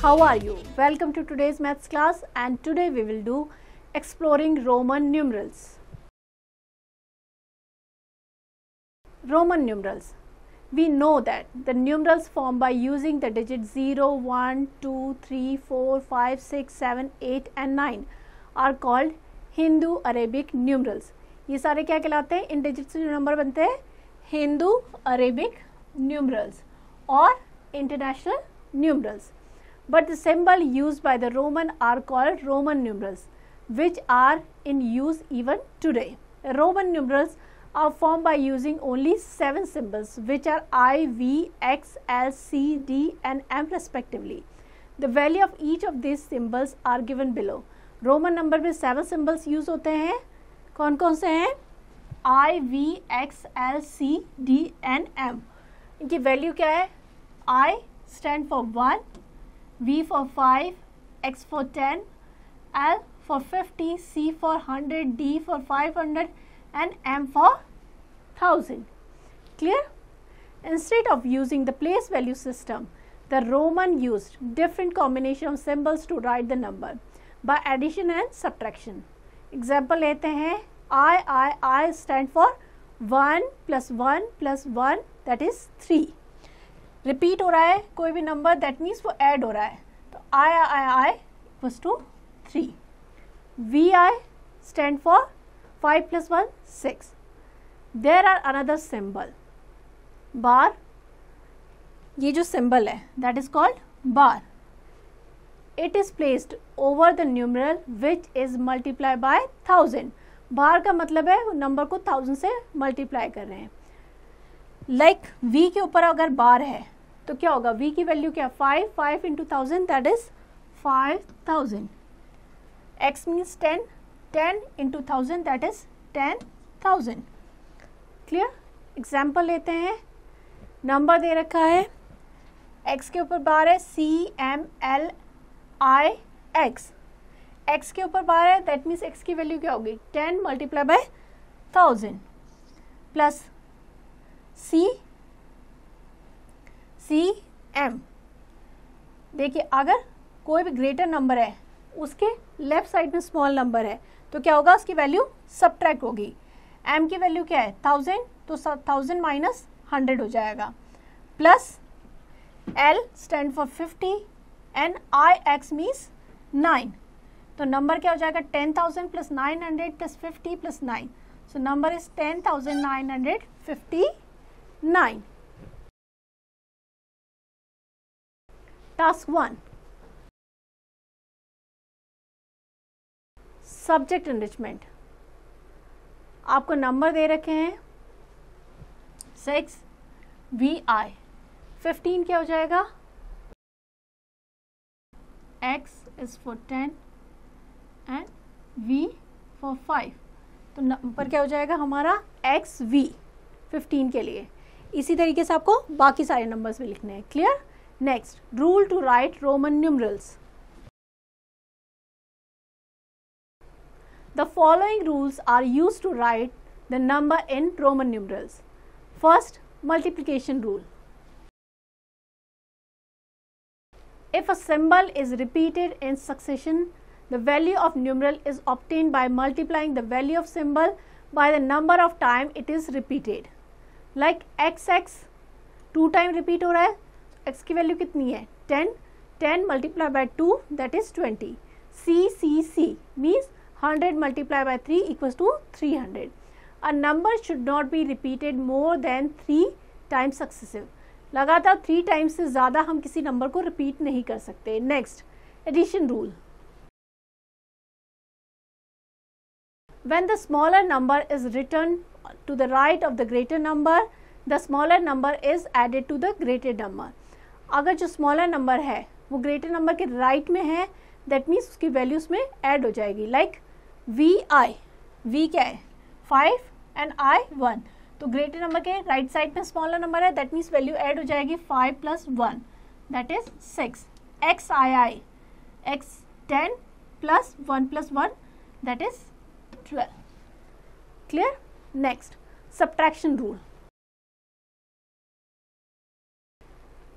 How are you? Welcome to today's maths class, and today we will do exploring Roman numerals. Roman numerals. We know that the numerals formed by using the digits 0, 1, 2, 3, 4, 5, 6, 7, 8 and 9 are called Hindu Arabic numerals. ये सारे क्या कहलाते हैं? इन digit से जो number बनते हैं Hindu Arabic numerals और international numerals. But the symbol used by the Roman are called Roman numerals, which are in use even today. Roman numerals are formed by using only 7 symbols, which are I, V, X, L, C, D and M respectively. The value of each of these symbols are given below. Roman number में 7 symbols use होते हैं. कौन कौन से हैं? I, V, X, L, C, D and M. इनकी value क्या है? I stand for 1, V for 5, X for 10, L for 50, C for 100, D for 500 and M for 1000. Clear? Instead of using the place value system, the Roman used different combination of symbols to write the number by addition and subtraction. Example लेते हैं. I stand for 1 plus 1 plus 1 that is 3. Repeat हो रहा है कोई भी number, that means वो add हो रहा है. तो I equals to 3. V I stand for 5 plus 1 6. There are another symbol bar. ये जो सिंबल है that is called bar. It is placed over the numeral which is multiply by 1000. Bar का मतलब है नंबर को 1000 से मल्टीप्लाई कर रहे हैं. लाइक v के ऊपर अगर बार है तो क्या होगा? v की वैल्यू क्या? 5 into 1000 that is 5000. x means 10 into 1000 that is 10,000. Clear? Example लेते हैं. नंबर दे रखा है, x के ऊपर बार है CMLIX. x के ऊपर बार है दैट मीन्स x की वैल्यू क्या होगी? 10 मल्टीप्लाई बाय 1000 प्लस CM. देखिए अगर कोई भी ग्रेटर नंबर है उसके लेफ्ट साइड में स्मॉल नंबर है तो क्या होगा? उसकी वैल्यू सब्ट्रैक्ट होगी. m की वैल्यू क्या है? 1000, तो 1000 माइनस 100 हो जाएगा. Plus L stand for 50 and IX means 9. तो नंबर क्या हो जाएगा? 10,000 plus 900 plus 50 plus 9. So number is 10,959. Task 1, subject enrichment. आपको नंबर दे रखे हैं 6, VI. 15 क्या हो जाएगा? X is for 10 and V for 5. तो नंबर क्या हो जाएगा हमारा? XV 15 के लिए. इसी तरीके से आपको बाकी सारे नंबर्स भी लिखने हैं. Clear? Next, rule to write Roman numerals. The following rules are used to write the number in Roman numerals. First, multiplication rule. If a symbol is repeated in succession, the value of numeral is obtained by multiplying the value of symbol by the number of time it is repeated. Like XX 2 time repeat हो रहा है, x की value कितनी है? 10 multiply by 2 that is 20. C means 100 multiply by 3 equals to 300. A number should not be repeated more than 3 times successive. लगातार 3 times से ज़्यादा हम किसी नंबर को रिपीट नहीं कर सकते. Next, addition rule. When the smaller number is written to the right of the greater number, the smaller number is added to the greater number. अगर जो smaller number है वो greater number के right में है, that means उसकी value उसमें add हो जाएगी. Like VI, V क्या है? 5 and I 1. तो ग्रेटर नंबर के राइट साइड में स्मॉलर नंबर है, दैट मीन्स वैल्यू ऐड हो जाएगी 5 plus 1 that is 6. XII, X 10 plus 1 plus 1 that is 12. Clear? Next, subtraction rule.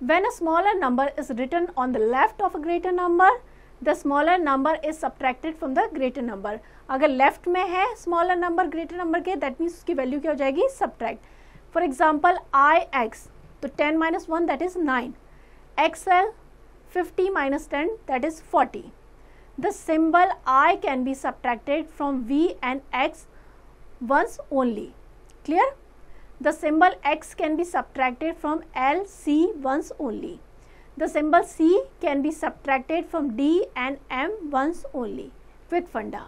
When a smaller number is written on the left of a greater number, the smaller number is subtracted from the greater number. अगर left में है smaller number greater number के, that means उसकी value क्या हो जाएगी, subtract. For example I x, तो 10 - 1 that is 9. XL 50 - 10 that is 40. The symbol I can be subtracted from V and X once only. Clear? The symbol X can be subtracted from L, C once only. The symbol C can be subtracted from D and M once only. Quick funda.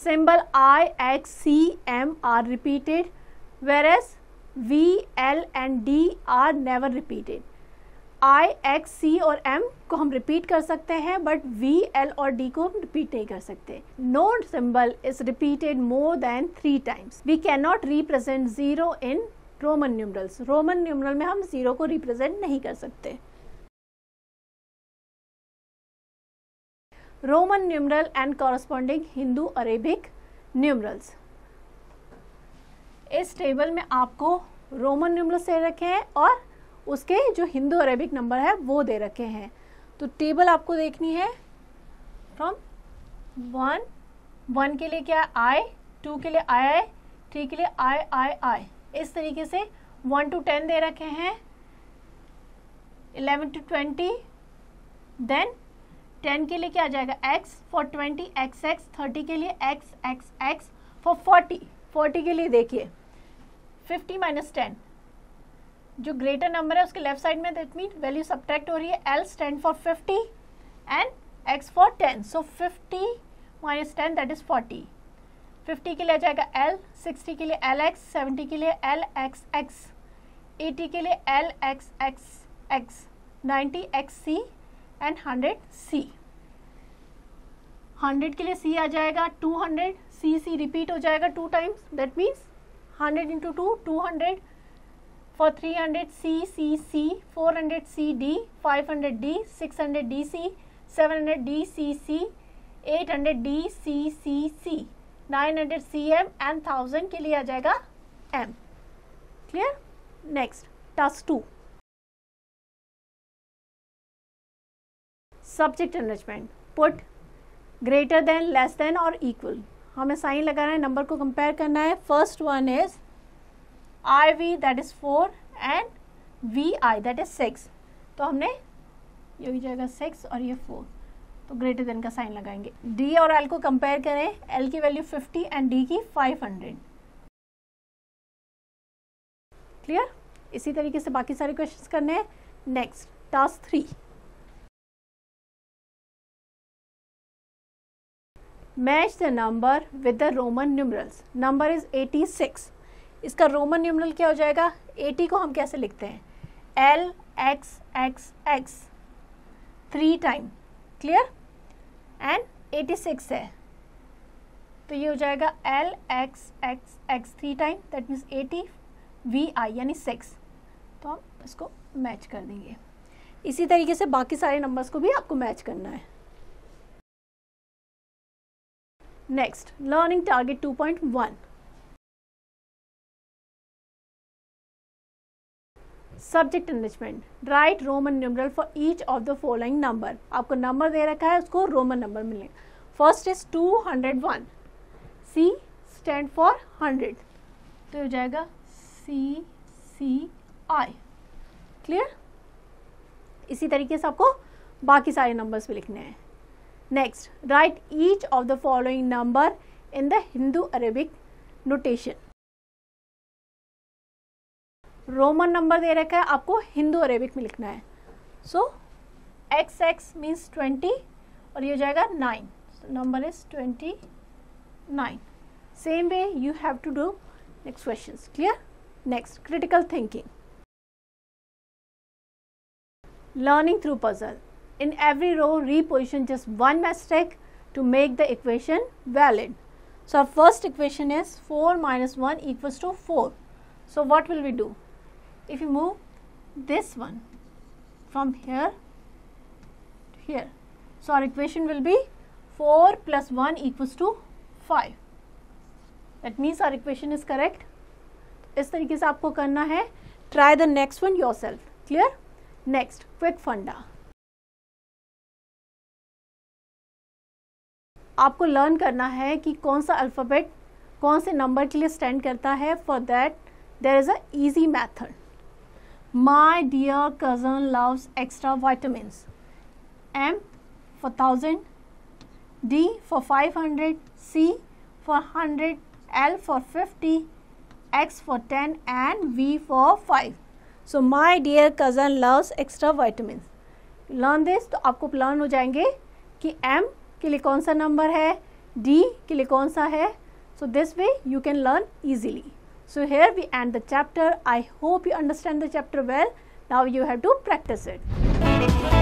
Symbol I, X, C, M are repeated, whereas V, L and D are never repeated. I, X, C और M को हम repeat कर सकते हैं, but V, L और D को हम repeat नहीं कर सकते. No symbol is repeated more than 3 times. We cannot represent 0 in Roman numerals. Roman numeral में हम 0 को represent नहीं कर सकते. Roman numeral and corresponding Hindu-Arabic numerals. इस टेबल में आपको रोमन न्यूमरल्स दे रखे हैं और उसके जो हिंदू अरेबिक नंबर है वो दे रखे हैं. तो टेबल आपको देखनी है फ्रॉम 1 के लिए क्या है आई, 2 के लिए आई, 3 के लिए आई. इस तरीके से 1 to 10 दे रखे हैं, 11 to 20. देन 10 के लिए क्या आ जाएगा x, फॉर 20 xx, 30 के लिए xxx, फॉर 40 के लिए देखिए 50 - 10, जो ग्रेटर नंबर है उसके लेफ्ट साइड में, दैट मीन वैल्यू सब्ट्रैक्ट हो रही है. L stand for 50 and X for 10. So 50 - 10 that is 40. 50 के लिए आ जाएगा L, 60 के लिए LX, 70 के लिए LXX, 80 के लिए LXXX, 90 XC एंड 100 C. 100 के लिए C आ जाएगा 200, C रिपीट हो जाएगा 2 times, that means 100 into 2, 200. For 300 C, 400 CD, 500 D, 600 DC, 700 DCC, 800 DCCC, 900 CM and 1000 के लिए आ जाएगा M. Clear? Next, task 2. Subject enrichment. Put greater than, less than or equal. हमें sign लगाना है, नंबर को कंपेयर करना है. First one is IV that is 4 and VI that is 6. तो हमने ये हो जाएगा 6 और ये 4, तो ग्रेटर देन का साइन लगाएंगे. D और L को कंपेयर करें, L की वैल्यू 50 एंड D की 500. क्लियर? इसी तरीके से बाकी सारे क्वेश्चंस करने हैं. Next, task 3. Match the number with the Roman numerals. Number is 86. इसका रोमन न्यूमरल क्या हो जाएगा? 80 को हम कैसे लिखते हैं? LXXX 3 time. क्लियर? एंड 86 है तो ये हो जाएगा LXXX 3 time, that means 80 VI यानी 6. तो हम इसको मैच कर देंगे. इसी तरीके से बाकी सारे नंबर्स को भी आपको मैच करना है. Next, learning target 2.1. Subject enrichment. Write Roman numeral for each of the following number. आपको नंबर दे रखा है, उसको रोमन नंबर मिलेंगे. First is 201. C stand for 100. तो हो जाएगा CCI. Clear? इसी तरीके से आपको बाकी सारे नंबर्स भी लिखने हैं. Next, write each of the following number in the Hindu-Arabic notation. Roman number दे रखा है, आपको हिंदू अरेबिक में लिखना है. सो XX मीन्स 20 और ये हो जाएगा 9. Number is 29. Same way you have to do next questions. Clear? Next, critical thinking. Learning through puzzle. In every row, reposition just one mistake to make the equation valid. So our first equation is 4 minus 1 equals to 4. So what will we do? If you move this one from here to here, so our equation will be 4 plus 1 equals to 5. That means our equation is correct. इस तरीके से आपको करना है. Try the next one yourself. Clear? Next, quick funda. आपको learn करना है कि कौन सा अल्फ़ाबेट कौन से नंबर के लिए स्टैंड करता है. For that there is a easy method. My dear cousin loves extra vitamins. M for 1000, D for 500, C for 100, L for 50, X for 10 and V for 5. So my dear cousin loves extra vitamins. Learn this. तो आपको learn हो जाएंगे कि M के लिए कौन सा number है, D के लिए कौन सा है. So this way you can learn easily. So here we end the chapter. I hope you understand the chapter well. Now you have to practice it.